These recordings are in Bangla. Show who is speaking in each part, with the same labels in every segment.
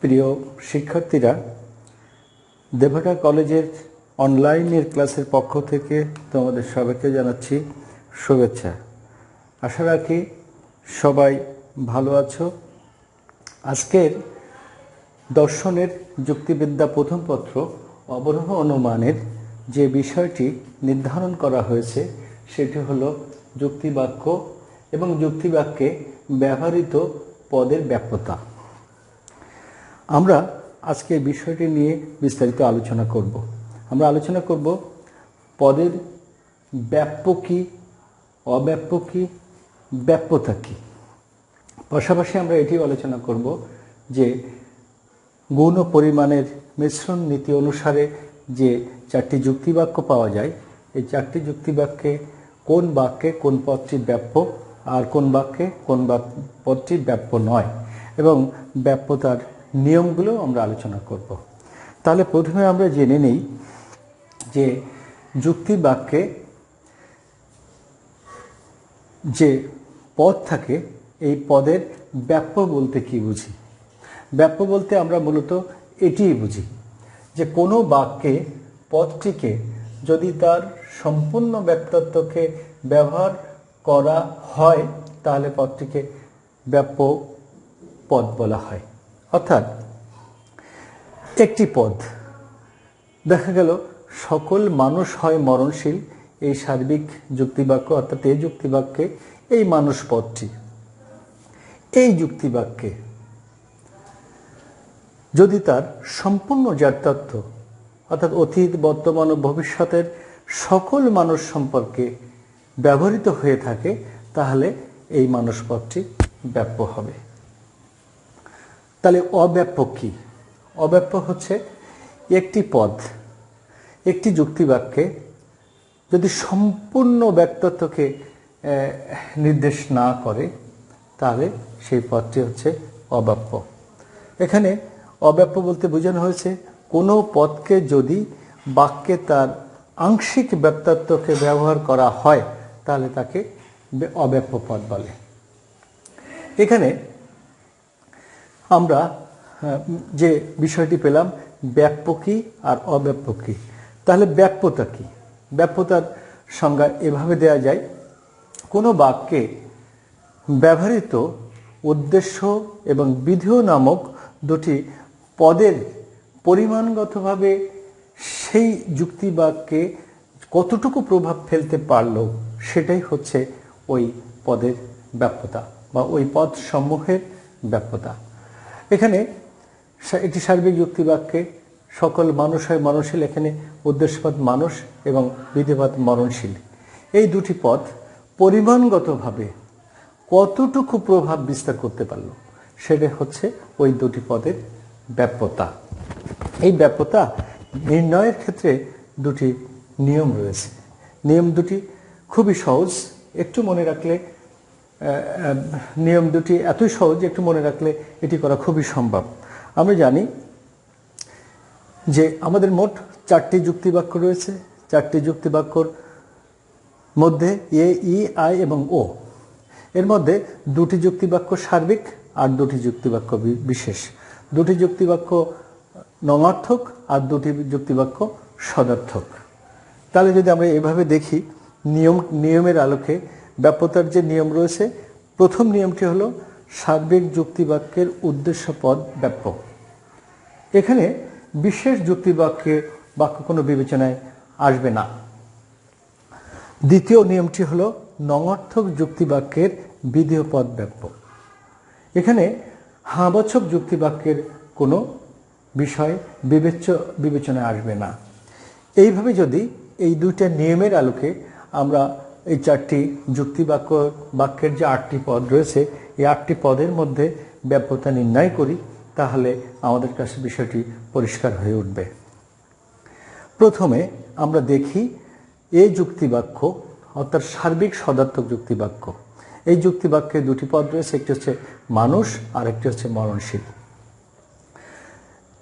Speaker 1: প্রিয় শিক্ষার্থীরা, দেবহাটা কলেজের অনলাইনের ক্লাসের পক্ষ থেকে তোমাদের সবাইকে জানাচ্ছি শুভেচ্ছা। আশা রাখি সবাই ভালো আছো। আজকের দর্শনের যুক্তিবিদ্যা প্রথম পত্র অবরোহ অনুমানের যে বিষয়টি নির্ধারণ করা হয়েছে সেটি হলো যুক্তিবাক্য এবং যুক্তিবাক্যে ব্যবহৃত পদের ব্যাপ্যতা। আমরা আজকে বিষয়টি নিয়ে বিস্তারিত আলোচনা করব। আমরা আলোচনা করব পদের ব্যাপ্য কী, অব্যাপ্য কী, ব্যাপ্যতা কী। পাশাপাশি আমরা এটিও আলোচনা করব যে গুণ ও পরিমাণের মিশ্রণ নীতি অনুসারে যে চারটি যুক্তিবাক্য পাওয়া যায়, এই চারটি যুক্তিবাক্যে কোন বাক্যে কোন পদটি ব্যাপ্য আর কোন বাক্যে কোন পদটি ব্যাপ্য নয়, এবং ব্যাপ্যতার নিয়মগুলো আমরা আলোচনা করব। তাহলে প্রথমে আমরা জেনে নিই যে যুক্তিবাক্যে যে পদ থাকে এই পদের ব্যাপ্য বলতে কি বুঝি। ব্যাপ্য বলতে আমরা মূলত এটিই বুঝি যে কোনো বাক্যে পদটিকে যদি তার সম্পূর্ণ ব্যাপ্তত্বকে ব্যবহার করা হয় তাহলে পদটিকে ব্যাপ্য পদ বলা হয়। অর্থাৎ একটি পদ, দেখা গেল সকল মানুষ হয় মরণশীল, এই সার্বিক যুক্তিবাক্য অর্থাৎ এই যুক্তিবাক্যে এই মানুষ পদটি, এই যুক্তিবাক্যে যদি তার সম্পূর্ণ জাত্যর্থ অর্থাৎ অতীত বর্তমান ও ভবিষ্যতের সকল মানুষ সম্পর্কে ব্যবহৃত হয়ে থাকে তাহলে এই মানুষ পদটি ব্যাপ্য হবে। তাহলে অব্যাপ্য কী? অব্যাপ্য হচ্ছে একটি পদ একটি যুক্তিবাক্যে যদি সম্পূর্ণ ব্যক্তিত্বকে নির্দেশ না করে তাহলে সেই পদটি হচ্ছে অব্যাপ্য। এখানে অব্যাপ্য বলতে বোঝানো হয়েছে কোনো পদকে যদি বাক্যে তার আংশিক ব্যক্তিত্বকে ব্যবহার করা হয় তাহলে তাকে অব্যাপ্য পদ বলে। এখানে আমরা যে বিষয়টি পেলাম ব্যাপ্য কী আর অব্যাপ্য কী। তাহলে ব্যাপ্যতা কী? ব্যাপ্যতার সংজ্ঞা এভাবে দেয়া যায়, কোনো বাক্যে ব্যবহৃত উদ্দেশ্য এবং বিধেয় নামক দুটি পদের পরিমাণগতভাবে সেই যুক্তিবাক্যে কতটুকু প্রভাব ফেলতে পারল সেটাই হচ্ছে ওই পদের ব্যাপ্যতা বা ওই পদ সমূহের ব্যাপ্যতা। এখানে একটি সার্বিক যুক্তিবাক্যে সকল মানুষ হয় মরণশীল, এখানে উদ্দেশ্যপদ মানুষ এবং বিধেয়পদ মরণশীল, এই দুটি পদ পরিমাণগতভাবে কতটুকু প্রভাব বিস্তার করতে পারল সেটা হচ্ছে ওই দুটি পদের ব্যাপ্যতা। এই ব্যাপ্যতা নির্ণয়ের ক্ষেত্রে দুটি নিয়ম রয়েছে। নিয়ম দুটি খুবই সহজ, একটু মনে রাখলে নিয়ম দুটি এতই সহজ একটু মনে রাখলে এটি করা খুবই সম্ভব। আমরা জানি যে আমাদের মোট চারটি যুক্তিবাক্য রয়েছে। চারটি যুক্তিবাক্যর মধ্যে এ, ই, আই এবং ও, এর মধ্যে দুটি যুক্তিবাক্য সার্বিক আর দুটি যুক্তিবাক্য বিশেষ। দুটি যুক্তিবাক্য নঙার্থক আর দুটি যুক্তিবাক্য সদার্থক। তাহলে যদি আমরা এভাবে দেখি নিয়মের আলোকে ব্যাপ্যতার যে নিয়ম রয়েছে, প্রথম নিয়মটি হলো সার্বিক যুক্তিবাক্যের উদ্দেশ্য পদ ব্যাপ্য। এখানে বিশেষ বাক্য কোনো বিবেচনায় আসবে না। দ্বিতীয় নিয়মটি হলো নঙার্থক যুক্তিবাক্যের বিধেয় পদ ব্যাপ্য। এখানে হাবাচক যুক্তিবাক্যের কোনো বিষয় বিবেচনায় আসবে না। এইভাবে যদি এই দুইটা নিয়মের আলোকে আমরা এই চারটি বাক্যের যে 8টি পদ রয়েছে এই 8টি পদের মধ্যে ব্যাপ্যতা নির্ণয় করি তাহলে আমাদের কাছে বিষয়টি পরিষ্কার হয়ে উঠবে। প্রথমে আমরা দেখি এই যুক্তিবাক্য অর্থাৎ সার্বিক সদার্থক যুক্তিবাক্য। এই যুক্তিবাক্যে দুটি পদ রয়েছে, একটি হচ্ছে মানুষ আর একটি হচ্ছে মরণশীল।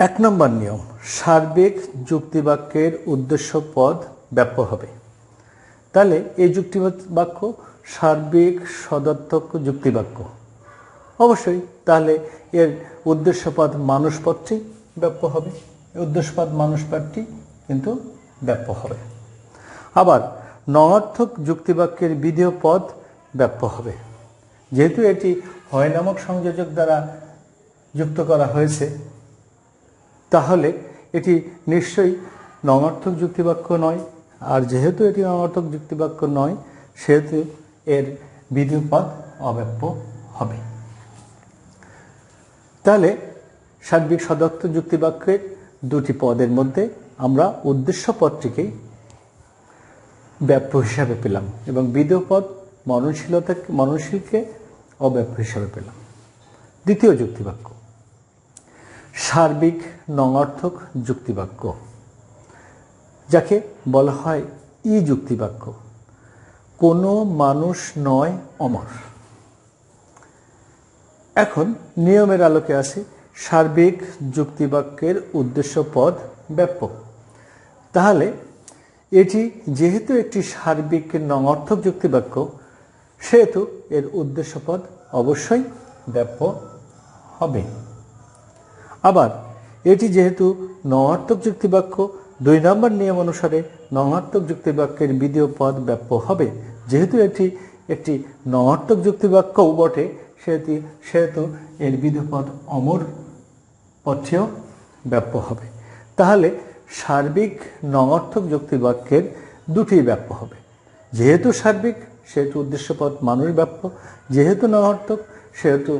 Speaker 1: 1 নম্বর নিয়ম, সার্বিক যুক্তিবাক্যের উদ্দেশ্য পদ ব্যাপ্য হবে। তাহলে এই যুক্তিবাক্য সার্বিক সদার্থক যুক্তিবাক্য অবশ্যই। তাহলে এর উদ্দেশ্যপদ মানুষ পদটি ব্যাপ্য হবে, উদ্দেশ্যপদ মানুষ পদটি কিন্তু ব্যাপ্য হবে। আবার নঙার্থক যুক্তিবাক্যের বিধেয় পদ ব্যাপ্য হবে। যেহেতু এটি হয় নামক সংযোজক দ্বারা যুক্ত করা হয়েছে, তাহলে এটি নিশ্চয়ই নঙার্থক যুক্তিবাক্য নয়। আর যেহেতু এটি নঙার্থক যুক্তিবাক্য নয়, সেহেতু এর বিধেয় পদ অব্যাপ্য হবে। তাহলে সার্বিক সদর্থক যুক্তিবাক্যের দুটি পদের মধ্যে আমরা উদ্দেশ্য পদটিকেই ব্যাপ্য হিসাবে পেলাম এবং বিধেয় পদ মননশীলকে অব্যাপ্য হিসাবে পেলাম। দ্বিতীয় যুক্তিবাক্য, সার্বিক নঙার্থক যুক্তিবাক্য, যাকে বলা হয় ই যুক্তিবাক্য। কোনো মানুষ নয় অমর। এখন নিয়মের আলোকে আসি। সার্বিক যুক্তিবাক্যের উদ্দেশ্য পদ ব্যাপ্য। তাহলে এটি যেহেতু একটি সার্বিক নঙার্থক যুক্তিবাক্য, সেহেতু এর উদ্দেশ্য পদ অবশ্যই ব্যাপ্য হবে। আবার এটি যেহেতু নঙার্থক যুক্তিবাক্য, 2 নম্বর নিয়ম অনুসারে নঙার্থক যুক্তিবাক্যের বিধেয় পদ ব্যাপ্য হবে। যেহেতু এটি একটি নঙার্থক যুক্তিবাক্যও বটে, সেহেতু এর বিধেয় পদ অমর পদটিও ব্যাপ্য হবে। তাহলে সার্বিক নঙার্থক যুক্তিবাক্যের দুটি ব্যাপ্য হবে। যেহেতু সার্বিক, সেহেতু উদ্দেশ্য পদ মানুষ ব্যাপ্য। যেহেতু নঙার্থক, সেহেতু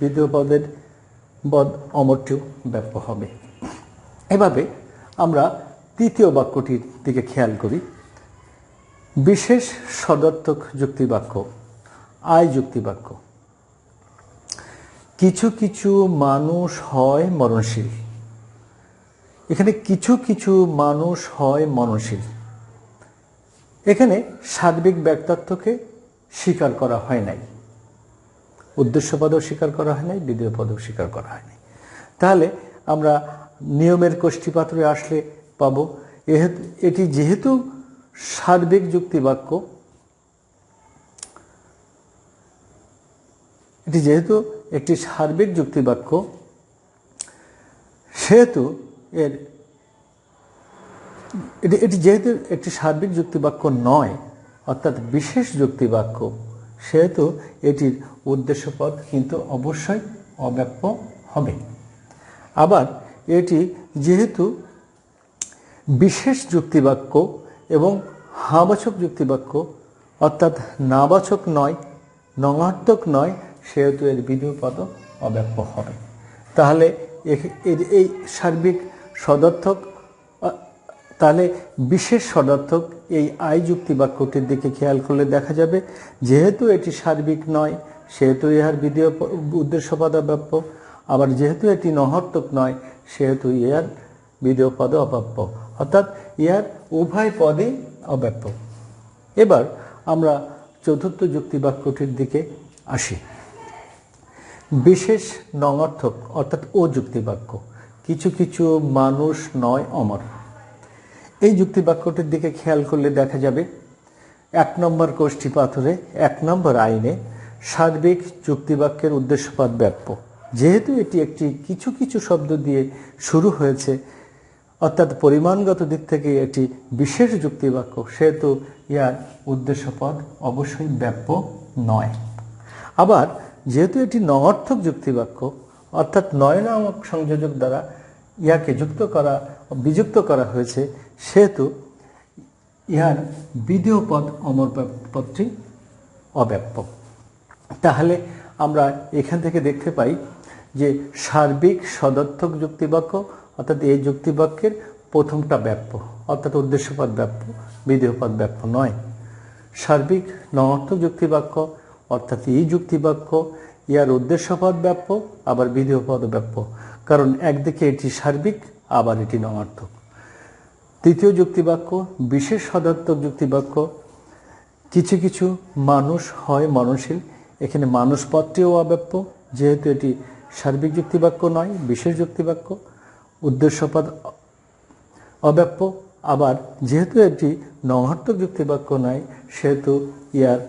Speaker 1: বিধেয় পদের পদ অমরটিও ব্যাপ্য হবে। এভাবে আমরা তৃতীয় বাক্যটির দিকে খেয়াল করি। বিশেষ সদর্থক যুক্তিবাক্য, আই যুক্তিবাক্য। কিছু কিছু মানুষ হয় মরণশীল। এখানে কিছু কিছু মানুষ হয় মরণশীল। এখানে সার্বিক ব্যক্তার্থকে স্বীকার করা হয় নাই, উদ্দেশ্য পদও স্বীকার করা হয় নাই, বিধেয় পদও স্বীকার করা হয় নাই। তাহলে আমরা নিয়মের কোষ্ঠীপাত্রে আসলে পাবো, এটি যেহেতু সার্বিক যুক্তিবাক্য, এটি যেহেতু একটি সার্বিক যুক্তিবাক্য, সেহেতু এটি যেহেতু একটি সার্বিক যুক্তিবাক্য নয়, অর্থাৎ বিশেষ যুক্তিবাক্য, সেহেতু এটির উদ্দেশ্যপদ কিন্তু অবশ্যই অব্যাপ্য হবে। আবার এটি যেহেতু বিশেষ যুক্তিবাক্য এবং হাবাচক যুক্তিবাক্য, অর্থাৎ নাবাচক নয়, নঙার্থক নয়, সেহেতু এর বিধেয় পদও অব্যাপ্য হবে। তাহলে এই সার্বিক সদর্থক, তাহলে বিশেষ সদর্থক এই আই যুক্তিবাক্যটির দিকে খেয়াল করলে দেখা যাবে, যেহেতু এটি সার্বিক নয়, সেহেতু ইহার বিধেয় উদ্দেশ্য পদ অব্যাপ্য। আবার যেহেতু এটি নঙার্থক নয়, সেহেতু ইহার বিধেয় পদ অব্যাপ্য, অর্থাৎ ইহার উভয় পদই অব্যাপ্য। এবার আমরা চতুর্থ যুক্তিবাক্যটির দিকে আসি। বিশেষ নঙার্থক অর্থাৎ ও যুক্তিবাক্য, কিছু কিছু মানুষ নয় অমর। এই যুক্তিবাক্যটির দিকে খেয়াল করলে দেখা যাবে 1 নম্বর কোষ্ঠীপাথরে 1 নম্বর আইনে সার্বিক যুক্তিবাক্যের উদ্দেশ্যপদ ব্যাপ্য। যেহেতু এটি একটি কিছু কিছু শব্দ দিয়ে শুরু হয়েছে, অর্থাৎ পরিমাণগত দিক থেকে এটি বিশেষ যুক্তিবাক্য, সেহেতু ইহার উদ্দেশ্যপদ অবশ্যই ব্যাপ্য নয়। আবার যেহেতু এটি নঙার্থক যুক্তিবাক্য, অর্থাৎ নয় নামক সংযোজক দ্বারা ইহাকে বিযুক্ত করা হয়েছে, সেহেতু ইহার বিধেয় পদ অমর পদটি অব্যাপ্য। তাহলে আমরা এখান থেকে দেখতে পাই যে সার্বিক সদর্থক যুক্তিবাক্য, অর্থাৎ এই যুক্তিবাক্যের প্রথমটা ব্যাপ্য, অর্থাৎ উদ্দেশ্যপদ ব্যাপ্য, বিধেয় পদ ব্যাপ্য নয়। সার্বিক নঙার্থক যুক্তিবাক্য, অর্থাৎ এই যুক্তিবাক্য, ইয়ার উদ্দেশ্যপদ ব্যাপ্য, আবার বিধেয় পদ ব্যাপ্য, কারণ একদিকে এটি সার্বিক, আবার এটি নঙার্থক। তৃতীয় যুক্তিবাক্য বিশেষ সদর্থক যুক্তিবাক্য, কিছু কিছু মানুষ হয় মরণশীল। এখানে মানুষ পদটিও অব্যাপ্য, যেহেতু এটি সার্বিক যুক্তিবাক্য নয়, বিশেষ যুক্তিবাক্য, উদ্দেশ্যপদ অব্যাপ্য। আবার যেহেতু এটি নঙার্থক যুক্তিবাক্য নয়, সেহেতু ইয়ার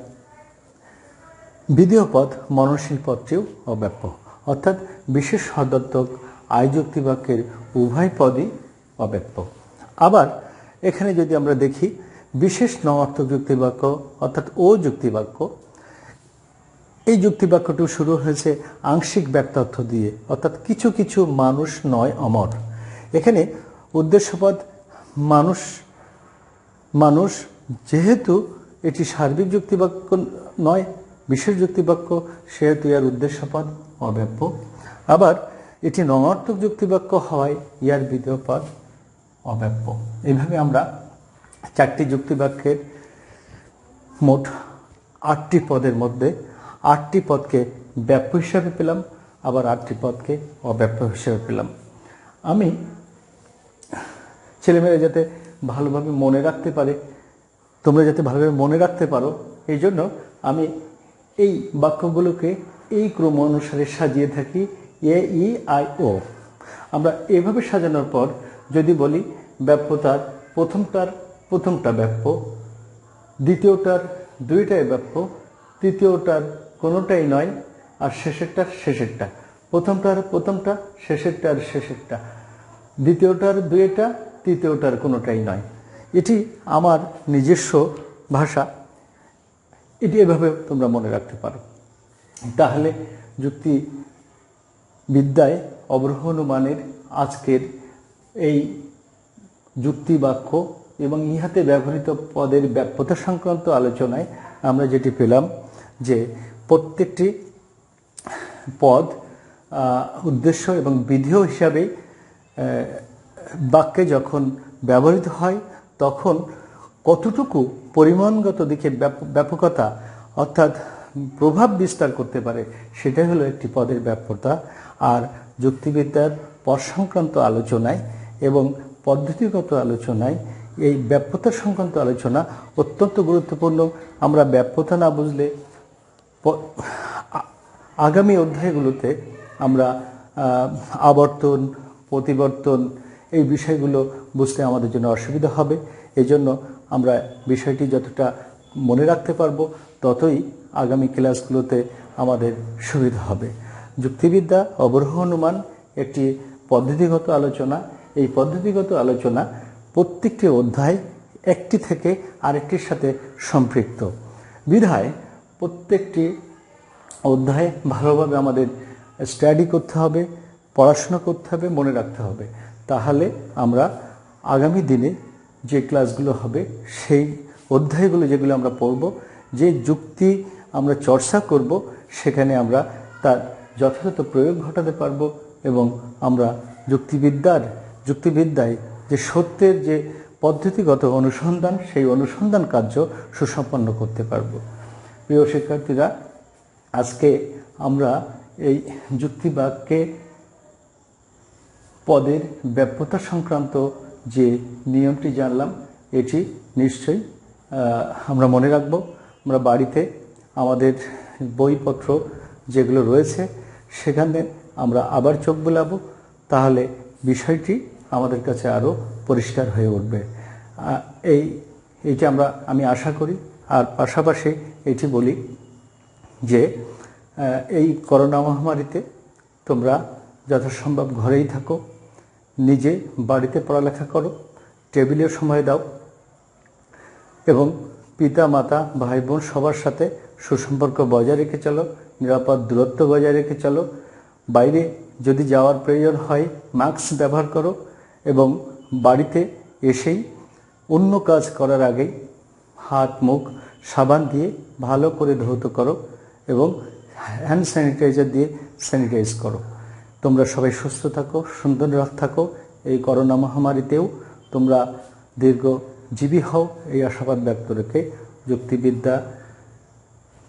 Speaker 1: বিধেয় পদ মরণশীল পদটিও অব্যাপ্য। অর্থাৎ বিশেষ সদর্থক আই যুক্তি বাক্যের উভয় পদই অব্যপ্য। আবার এখানে যদি আমরা দেখি বিশেষ নঅর্থক যুক্তি বাক্য অর্থাৎ ও যুক্তি বাক্য, এই যুক্তি বাক্যটি শুরু হয়েছে আংশিক ব্যক্তার্থ দিয়ে, অর্থাৎ কিছু কিছু মানুষ নয় অমর। এখানে উদ্দেশ্যপদ মানুষ, মানুষ যেহেতু এটি সার্বিক যুক্তিবাক্য নয়, বিশেষ যুক্তিবাক্য, সেহেতু এর উদ্দেশ্যপদ অব্যপ্য। আবার এটি নঅর্থক যুক্তিবাক্য হওয়ায় ইয়ার বিধেয় পদ অব্যপ্য। এইভাবে আমরা 4টি যুক্তিবাক্যের মোট 8টি পদের মধ্যে 8টি পদকে ব্যাপ্য হিসাবে পেলাম, আবার 8টি পদকে অব্যাপ্য হিসাবে পেলাম। আমি ছেলেমেয়েরা যাতে ভালোভাবে মনে রাখতে পারে, তোমরা যাতে ভালোভাবে মনে রাখতে পারো, এই জন্য আমি এই বাক্যগুলোকে এই ক্রম অনুসারে সাজিয়ে থাকি, এ ই আই ও। আমরা এভাবে সাজানোর পর যদি বলি ব্যাপ্যতার প্রথমটা ব্যাপ্য, দ্বিতীয়টার দুইটাই ব্যাপ্য, তৃতীয়টার কোনোটাই নয়, আর শেষেরটা, প্রথমটা, শেষেরটা, দ্বিতীয়টার দুইটা, তৃতীয়টার কোনোটাই নয়। এটি আমার নিজস্ব ভাষা, এটি এভাবে তোমরা মনে রাখতে পারো। তাহলে যুক্তিবিদ্যায় অবরোহ অনুমানের আজকের এই যুক্তি বাক্য এবং ইহাতে ব্যবহৃত পদের ব্যাপ্যতা সংক্রান্ত আলোচনায় আমরা যেটি পেলাম যে প্রত্যেকটি পদ উদ্দেশ্য এবং বিধেয় হিসাবে বাক্যে যখন ব্যবহৃত হয় তখন কতটুকু পরিমাণগত দিকে ব্যাপকতা অর্থাৎ প্রভাব বিস্তার করতে পারে, সেটাই হলো একটি পদের ব্যাপ্যতা। আর যুক্তিবিদ্যার পদ সংক্রান্ত আলোচনায় এবং পদ্ধতিগত আলোচনায় এই ব্যাপ্যতা সংক্রান্ত আলোচনা অত্যন্ত গুরুত্বপূর্ণ। আমরা ব্যাপ্যতা না বুঝলে আগামী অধ্যায়গুলোতে আমরা আবর্তন, প্রতিবর্তন এই বিষয়গুলো বুঝতে আমাদের জন্য অসুবিধা হবে। এজন্য আমরা বিষয়টি যতটা মনে রাখতে পারবো ততই আগামী ক্লাসগুলোতে আমাদের সুবিধা হবে। যুক্তিবিদ্যা অবরোহ অনুমান একটি পদ্ধতিগত আলোচনা। এই পদ্ধতিগত আলোচনা প্রত্যেকটি অধ্যায় একটি থেকে আরেকটির সাথে সম্পৃক্ত বিধায় প্রত্যেকটি অধ্যায় ভালোভাবে আমাদের স্টাডি করতে হবে, পড়াশোনা করতে হবে, মনে রাখতে হবে। তাহলে আমরা আগামী দিনে যে ক্লাসগুলো হবে সেই অধ্যায়গুলো যেগুলো আমরা পড়ব, যে যুক্তি আমরা চর্চা করব, সেখানে আমরা তার যথাযথ প্রয়োগ ঘটাতে পারব এবং আমরা যুক্তিবিদ্যায় যে সত্যের যে পদ্ধতিগত অনুসন্ধান, সেই অনুসন্ধান কার্য সুসম্পন্ন করতে পারব। প্রিয় শিক্ষার্থীরা, আজকে আমরা এই যুক্তিবাক্যে পদের ব্যাপ্যতা সংক্রান্ত যে নিয়মটি জানলাম, এটি নিশ্চয়ই আমরা মনে রাখব। আমরা বাড়িতে আমাদের বইপত্র যেগুলো রয়েছে সেখানে আমরা আবার চোখ বোলাবো, তাহলে বিষয়টি আমাদের কাছে আরও পরিষ্কার হয়ে উঠবে। এইটা আমি আশা করি। আর পাশাপাশি এটি বলি যে এই করোনা মহামারীতে তোমরা যথাসম্ভব ঘরেই থাকো, নিজে বাড়িতে পড়ালেখা করো, টেবিলে সময় দাও এবং পিতা মাতা ভাই বোন সবার সাথে সুসম্পর্ক বজায় রেখে চলো, নিরাপদ দূরত্ব বজায় রেখে চলো। বাইরে যদি যাওয়ার প্রয়োজন হয় মাস্ক ব্যবহার করো এবং বাড়িতে এসেই অন্য কাজ করার আগেই হাত মুখ সাবান দিয়ে ভালো করে ধৌত করো এবং হ্যান্ড স্যানিটাইজার দিয়ে স্যানিটাইজ করো। তোমরা সবাই সুস্থ থাকো, সুন্দর থাকো। এই করোনা মহামারীতেও তোমরা দীর্ঘজীবী হও, এই আশাবাদ ব্যক্ত রেখে যুক্তিবিদ্যা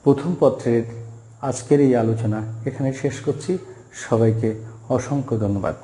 Speaker 1: প্রথম পত্রের আজকের এই আলোচনা এখানে শেষ করছি। সবাইকে অসংখ্য ধন্যবাদ।